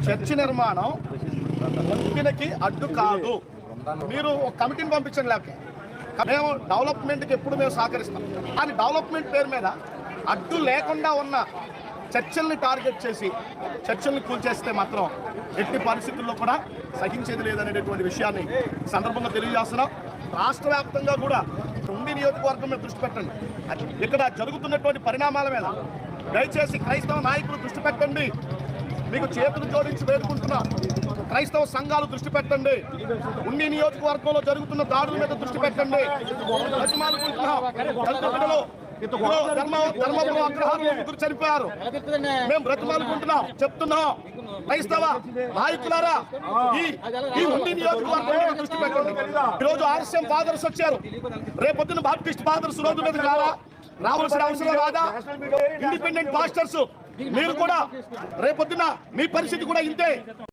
Church నిర్మాణం వంతెనకి అడ్డు కాదు. మీరు ఒక కమిటీని పంపించండి, లేకపోతే మేము డెవలప్మెంట్కి ఎప్పుడు మేము సహకరిస్తాం. కానీ డెవలప్మెంట్ పేరు మీద అడ్డు లేకుండా ఉన్న చర్చల్ని టార్గెట్ చేసి చర్చల్ని కూల్చేస్తే మాత్రం ఎట్టి పరిస్థితుల్లో కూడా సహించేది లేదనేటటువంటి విషయాన్ని సందర్భంగా తెలియజేస్తున్నాం. రాష్ట్ర వ్యాప్తంగా కూడా ఉండి నియోజకవర్గం మీద దృష్టి పెట్టండి. ఇక్కడ జరుగుతున్నటువంటి పరిణామాల మీద దయచేసి క్రైస్తవ నాయకులు దృష్టి పెట్టండి. మీకు చేతులు జోడించి వేడుకుంటున్నాం. క్రైస్తవ సంఘాలు దృష్టి పెట్టండి. ఉండి నియోజకవర్గంలో జరుగుతున్న దాడుల మీద దృష్టి పెట్టండి. ధర్మపురం అగ్రహారంలో ముగ్గురు చనిపోయారు. మేము బ్రతిమాలుకుంటున్నాం, చెప్తున్నాం. క్రైస్తవ నాయకులారా, ఈ ఉండి నియోజకవర్గం మీద దృష్టి పెట్టండి. ఈరోజు ఆర్ఎస్ఎం ఫాదర్స్ వచ్చారు, రేపొద్దున బాప్టిస్ట్ ఫాదర్స్ రోడ్డు మీద రావాల్సిన అవసరం రాదా? ఇండిపెండెంట్ పాస్టర్స్ మీరు కూడా రేపొద్దున మీ పరిస్థితి కూడా ఇంతే.